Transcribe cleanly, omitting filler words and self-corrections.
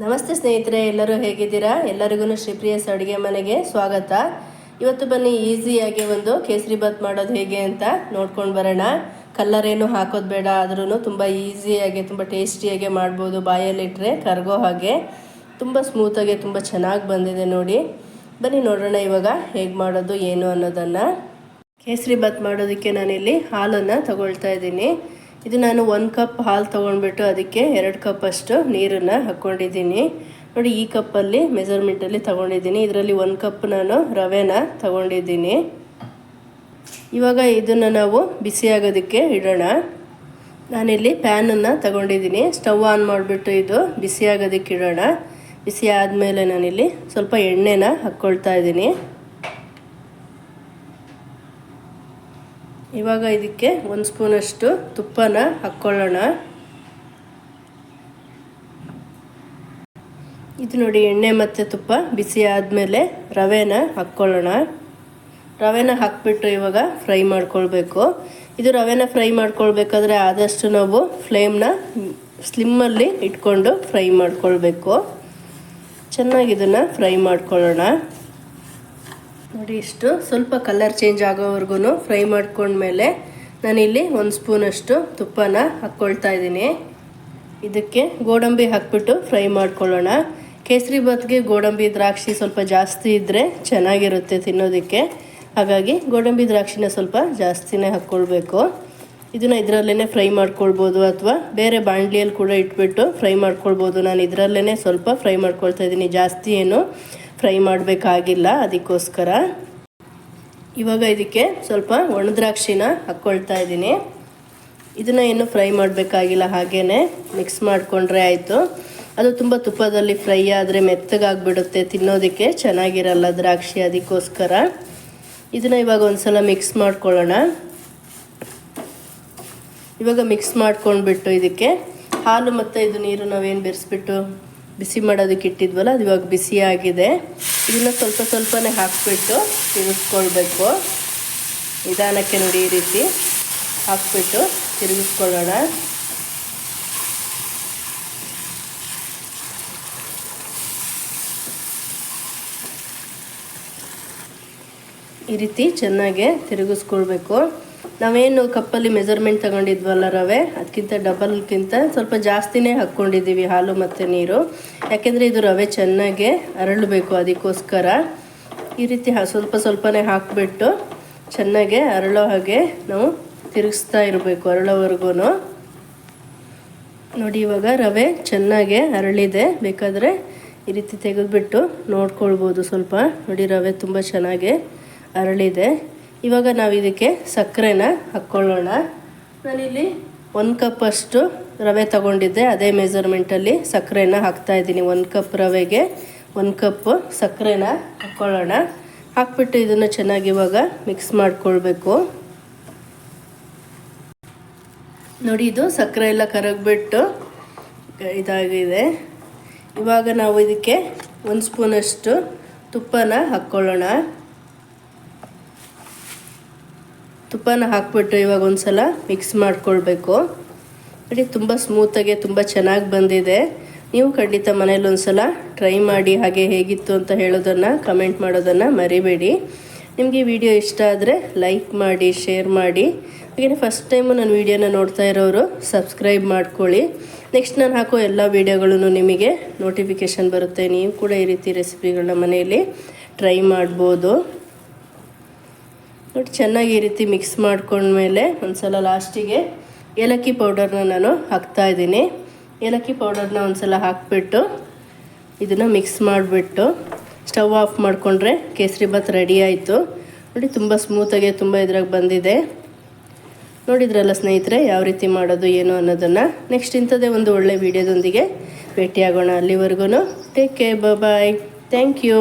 ನಮಸ್ತೆ ಸ್ನೇಹಿತರೆ, ಎಲ್ಲರೂ ಹೇಗಿದ್ದೀರಾ? ಎಲ್ಲರಿಗೂ ಶ್ರೀಪ್ರಿಯಸ್ ಅಡುಗೆ ಮನೆಗೆ ಸ್ವಾಗತ. ಇವತ್ತು ಬನ್ನಿ ಈಸಿಯಾಗಿ ಒಂದು ಕೇಸರಿ ಬಾತ್ ಮಾಡೋದು ಹೇಗೆ ಅಂತ ನೋಡ್ಕೊಂಡು ಬರೋಣ. ಕಲ್ಲರ್ ಏನು ಹಾಕೋದು ಬೇಡ, ಆದ್ರೂ ತುಂಬ ಈಸಿಯಾಗಿ ತುಂಬ ಟೇಸ್ಟಿಯಾಗಿ ಮಾಡ್ಬೋದು. ಬಾಯಲ್ಲಿಟ್ಟರೆ ಕರಗೋ ಹಾಗೆ ತುಂಬ ಸ್ಮೂತಾಗಿ ತುಂಬ ಚೆನ್ನಾಗಿ ಬಂದಿದೆ ನೋಡಿ. ಬನ್ನಿ ನೋಡೋಣ ಇವಾಗ ಹೇಗೆ ಮಾಡೋದು ಏನು ಅನ್ನೋದನ್ನು. ಕೇಸರಿ ಬಾತ್ ಮಾಡೋದಕ್ಕೆ ನಾನಿಲ್ಲಿ ಹಾಲನ್ನು ತಗೊಳ್ತಾ ಇದ್ದೀನಿ. ಇದು ನಾನು 1 ಕಪ್ ಹಾಲು ತೊಗೊಂಡ್ಬಿಟ್ಟು ಅದಕ್ಕೆ 2 ಕಪ್ ಅಷ್ಟು ನೀರನ್ನು ಹಾಕ್ಕೊಂಡಿದ್ದೀನಿ ನೋಡಿ. ಈ ಕಪ್ಪಲ್ಲಿ ಮೆಜರ್ಮೆಂಟಲ್ಲಿ ತೊಗೊಂಡಿದ್ದೀನಿ. ಇದರಲ್ಲಿ 1 ಕಪ್ ನಾನು ರವೆನ ತೊಗೊಂಡಿದ್ದೀನಿ. ಇವಾಗ ಇದನ್ನು ನಾವು ಬಿಸಿ ಆಗೋದಕ್ಕೆ ಇಡೋಣ. ನಾನಿಲ್ಲಿ ಪ್ಯಾನನ್ನು ತೊಗೊಂಡಿದ್ದೀನಿ. ಸ್ಟವ್ ಆನ್ ಮಾಡಿಬಿಟ್ಟು ಇದು ಬಿಸಿ ಆಗೋದಕ್ಕೆ ಇಡೋಣ. ಬಿಸಿ ಆದಮೇಲೆ ನಾನಿಲ್ಲಿ ಸ್ವಲ್ಪ ಎಣ್ಣೆನ ಹಾಕ್ಕೊಳ್ತಾ ಇದ್ದೀನಿ. ಇವಾಗ ಇದಕ್ಕೆ 1 ಸ್ಪೂನಷ್ಟು ತುಪ್ಪನ ಹಾಕ್ಕೊಳ್ಳೋಣ. ಇದು ನೋಡಿ, ಎಣ್ಣೆ ಮತ್ತು ತುಪ್ಪ ಬಿಸಿ ಆದಮೇಲೆ ರವೆನ ಹಾಕ್ಕೊಳ್ಳೋಣ. ರವೆನ ಹಾಕ್ಬಿಟ್ಟು ಇವಾಗ ಫ್ರೈ ಮಾಡ್ಕೊಳ್ಬೇಕು. ಇದು ರವೆನ ಫ್ರೈ ಮಾಡ್ಕೊಳ್ಬೇಕಾದ್ರೆ ಆದಷ್ಟು ನಾವು ಫ್ಲೇಮ್ನ ಸ್ಲಿಮ್ಮಲ್ಲಿ ಇಟ್ಕೊಂಡು ಫ್ರೈ ಮಾಡ್ಕೊಳ್ಬೇಕು. ಚೆನ್ನಾಗಿ ಇದನ್ನು ಫ್ರೈ ಮಾಡ್ಕೊಳ್ಳೋಣ ನೋಡಿ. ಇಷ್ಟು ಸ್ವಲ್ಪ ಕಲರ್ ಚೇಂಜ್ ಆಗೋವರೆಗೂ ಫ್ರೈ ಮಾಡ್ಕೊಂಡ್ಮೇಲೆ ನಾನಿಲ್ಲಿ 1 ಸ್ಪೂನಷ್ಟು ತುಪ್ಪನ ಹಾಕ್ಕೊಳ್ತಾ ಇದ್ದೀನಿ. ಇದಕ್ಕೆ ಗೋಡಂಬಿ ಹಾಕ್ಬಿಟ್ಟು ಫ್ರೈ ಮಾಡ್ಕೊಳ್ಳೋಣ. ಕೇಸರಿ ಬಾತ್ಗೆ ಗೋಡಂಬಿ ದ್ರಾಕ್ಷಿ ಸ್ವಲ್ಪ ಜಾಸ್ತಿ ಇದ್ದರೆ ಚೆನ್ನಾಗಿರುತ್ತೆ ತಿನ್ನೋದಕ್ಕೆ. ಹಾಗಾಗಿ ಗೋಡಂಬಿ ದ್ರಾಕ್ಷಿನ ಸ್ವಲ್ಪ ಜಾಸ್ತಿನೇ ಹಾಕ್ಕೊಳ್ಬೇಕು. ಇದನ್ನು ಇದರಲ್ಲೇ ಫ್ರೈ ಮಾಡ್ಕೊಳ್ಬೋದು ಅಥವಾ ಬೇರೆ ಬಾಣಲಿಯಲ್ಲಿ ಕೂಡ ಇಟ್ಬಿಟ್ಟು ಫ್ರೈ ಮಾಡ್ಕೊಳ್ಬೋದು. ನಾನು ಇದರಲ್ಲೇ ಸ್ವಲ್ಪ ಫ್ರೈ ಮಾಡ್ಕೊಳ್ತಾ ಇದ್ದೀನಿ, ಜಾಸ್ತಿ ಏನು ಫ್ರೈ ಮಾಡಬೇಕಾಗಿಲ್ಲ. ಅದಕ್ಕೋಸ್ಕರ ಇವಾಗ ಇದಕ್ಕೆ ಸ್ವಲ್ಪ ಒಣ ದ್ರಾಕ್ಷಿನ ಹಾಕ್ಕೊಳ್ತಾ ಇದ್ದೀನಿ. ಇದನ್ನು ಏನು ಫ್ರೈ ಮಾಡಬೇಕಾಗಿಲ್ಲ, ಹಾಗೇ ಮಿಕ್ಸ್ ಮಾಡಿಕೊಂಡ್ರೆ ಆಯಿತು. ಅದು ತುಂಬ ತುಪ್ಪದಲ್ಲಿ ಫ್ರೈ ಆದರೆ ಮೆತ್ತಗಾಗಿಬಿಡುತ್ತೆ, ತಿನ್ನೋದಕ್ಕೆ ಚೆನ್ನಾಗಿರಲ್ಲ ದ್ರಾಕ್ಷಿ. ಅದಕ್ಕೋಸ್ಕರ ಇದನ್ನು ಇವಾಗ ಒಂದು ಸಲ ಮಿಕ್ಸ್ ಮಾಡ್ಕೊಳ್ಳೋಣ. ಇವಾಗ ಮಿಕ್ಸ್ ಮಾಡ್ಕೊಂಡ್ಬಿಟ್ಟು ಇದಕ್ಕೆ ಹಾಲು ಮತ್ತು ಇದು ನೀರು ನಾವೇನು ಬೆರೆಸ್ಬಿಟ್ಟು ಬಿಸಿ ಮಾಡೋದಕ್ಕೆ ಇಟ್ಟಿದ್ವಲ್ಲ, ಅದು ಇವಾಗ ಬಿಸಿ ಆಗಿದೆ. ಇದನ್ನು ಸ್ವಲ್ಪ ಸ್ವಲ್ಪನೇ ಹಾಕಿಬಿಟ್ಟು ತಿರುಗಿಸ್ಕೊಳ್ಬೇಕು. ನಿಧಾನಕ್ಕೆ ನೋಡಿ, ಈ ರೀತಿ ಹಾಕ್ಬಿಟ್ಟು ತಿರುಗಿಸ್ಕೊಳ್ಳೋಣ. ಈ ರೀತಿ ಚೆನ್ನಾಗಿ ತಿರುಗಿಸ್ಕೊಳ್ಬೇಕು. ನಾವೇನು ಕಪ್ಪಲ್ಲಿ ಮೆಜರ್ಮೆಂಟ್ ತಗೊಂಡಿದ್ವಲ್ಲ ರವೆ, ಅದಕ್ಕಿಂತ ಡಬಲ್ಗಿಂತ ಸ್ವಲ್ಪ ಜಾಸ್ತಿನೇ ಹಾಕ್ಕೊಂಡಿದ್ದೀವಿ ಹಾಲು ಮತ್ತು ನೀರು. ಯಾಕೆಂದರೆ ಇದು ರವೆ ಚೆನ್ನಾಗೆ ಅರಳಬೇಕು. ಅದಕ್ಕೋಸ್ಕರ ಈ ರೀತಿ ಸ್ವಲ್ಪ ಸ್ವಲ್ಪನೇ ಹಾಕಿಬಿಟ್ಟು ಚೆನ್ನಾಗೆ ಅರಳೋ ಹಾಗೆ ನಾವು ತಿರುಗಿಸ್ತಾ ಇರಬೇಕು ಅರಳೋವರೆಗೂ ನೋಡಿ. ಇವಾಗ ರವೆ ಚೆನ್ನಾಗೆ ಅರಳಿದೆ. ಬೇಕಾದರೆ ಈ ರೀತಿ ತೆಗೆದುಬಿಟ್ಟು ನೋಡ್ಕೊಳ್ಬೋದು. ಸ್ವಲ್ಪ ನೋಡಿ, ರವೆ ತುಂಬ ಚೆನ್ನಾಗೆ ಅರಳಿದೆ. ಇವಾಗ ನಾವು ಇದಕ್ಕೆ ಸಕ್ಕರೆನ ಹಾಕ್ಕೊಳ್ಳೋಣ. ನಾನಿಲ್ಲಿ 1 ಕಪ್ ಅಷ್ಟು ರವೆ ತಗೊಂಡಿದ್ದೆ, ಅದೇ ಮೆಜರ್ಮೆಂಟಲ್ಲಿ ಸಕ್ಕರೆನ ಹಾಕ್ತಾಯಿದ್ದೀನಿ. 1 ಕಪ್ ರವೆಗೆ 1 ಕಪ್ ಸಕ್ಕರೆನ ಹಾಕ್ಕೊಳ್ಳೋಣ. ಹಾಕ್ಬಿಟ್ಟು ಇದನ್ನು ಚೆನ್ನಾಗಿ ಇವಾಗ ಮಿಕ್ಸ್ ಮಾಡ್ಕೊಳ್ಬೇಕು ನೋಡಿ. ಇದು ಸಕ್ಕರೆ ಎಲ್ಲ ಕರಗಿಬಿಟ್ಟು ಇದಾಗಿದೆ. ಇವಾಗ ನಾವು ಇದಕ್ಕೆ 1 ಸ್ಪೂನಷ್ಟು ತುಪ್ಪನ ಹಾಕ್ಕೊಳ್ಳೋಣ. ತುಪ್ಪನ ಹಾಕ್ಬಿಟ್ಟು ಇವಾಗ ಒಂದು ಸಲ ಮಿಕ್ಸ್ ಮಾಡ್ಕೊಳ್ಬೇಕು ನೋಡಿ. ತುಂಬ ಸ್ಮೂತಾಗಿ ತುಂಬ ಚೆನ್ನಾಗಿ ಬಂದಿದೆ. ನೀವು ಖಂಡಿತ ಮನೇಲಿ ಒಂದು ಸಲ ಟ್ರೈ ಮಾಡಿ. ಹಾಗೆ ಹೇಗಿತ್ತು ಅಂತ ಹೇಳೋದನ್ನು ಕಮೆಂಟ್ ಮಾಡೋದನ್ನು ಮರಿಬೇಡಿ. ನಿಮಗೆ ಈ ವಿಡಿಯೋ ಇಷ್ಟ ಆದರೆ ಲೈಕ್ ಮಾಡಿ, ಶೇರ್ ಮಾಡಿ. ಹಾಗೆಯೇ ಫಸ್ಟ್ ಟೈಮು ನನ್ನ ವೀಡಿಯೋನ ನೋಡ್ತಾ ಇರೋರು ಸಬ್ಸ್ಕ್ರೈಬ್ ಮಾಡ್ಕೊಳ್ಳಿ. ನೆಕ್ಸ್ಟ್ ನಾನು ಹಾಕೋ ಎಲ್ಲ ವೀಡಿಯೋಗಳೂ ನಿಮಗೆ ನೋಟಿಫಿಕೇಷನ್ ಬರುತ್ತೆ. ನೀವು ಕೂಡ ಈ ರೀತಿ ರೆಸಿಪಿಗಳನ್ನ ಮನೆಯಲ್ಲಿ ಟ್ರೈ ಮಾಡ್ಬೋದು ನೋಡಿ. ಚೆನ್ನಾಗಿ ಈ ರೀತಿ ಮಿಕ್ಸ್ ಮಾಡ್ಕೊಂಡ್ಮೇಲೆ ಒಂದು ಸಲ ಲಾಸ್ಟಿಗೆ ಏಲಕ್ಕಿ ಪೌಡರ್ನ ನಾನು ಹಾಕ್ತಾಯಿದ್ದೀನಿ. ಏಲಕ್ಕಿ ಪೌಡರ್ನ ಒಂದು ಸಲ ಹಾಕಿಬಿಟ್ಟು ಇದನ್ನು ಮಿಕ್ಸ್ ಮಾಡಿಬಿಟ್ಟು ಸ್ಟವ್ ಆಫ್ ಮಾಡಿಕೊಂಡ್ರೆ ಕೇಸರಿ ಬಾತ್ ರೆಡಿ ಆಯಿತು ನೋಡಿ. ತುಂಬ ಸ್ಮೂತಾಗಿ ತುಂಬ ಇದ್ರಾಗ ಬಂದಿದೆ. ನೋಡಿದ್ರಲ್ಲ ಸ್ನೇಹಿತರೆ, ಯಾವ ರೀತಿ ಮಾಡೋದು ಏನು ಅನ್ನೋದನ್ನು. ನೆಕ್ಸ್ಟ್ ಇಂಥದ್ದೇ ಒಂದು ಒಳ್ಳೆ ವೀಡಿಯೋದೊಂದಿಗೆ ಭೇಟಿಯಾಗೋಣ. ಅಲ್ಲಿವರೆಗೂ take care, bye. Thank you.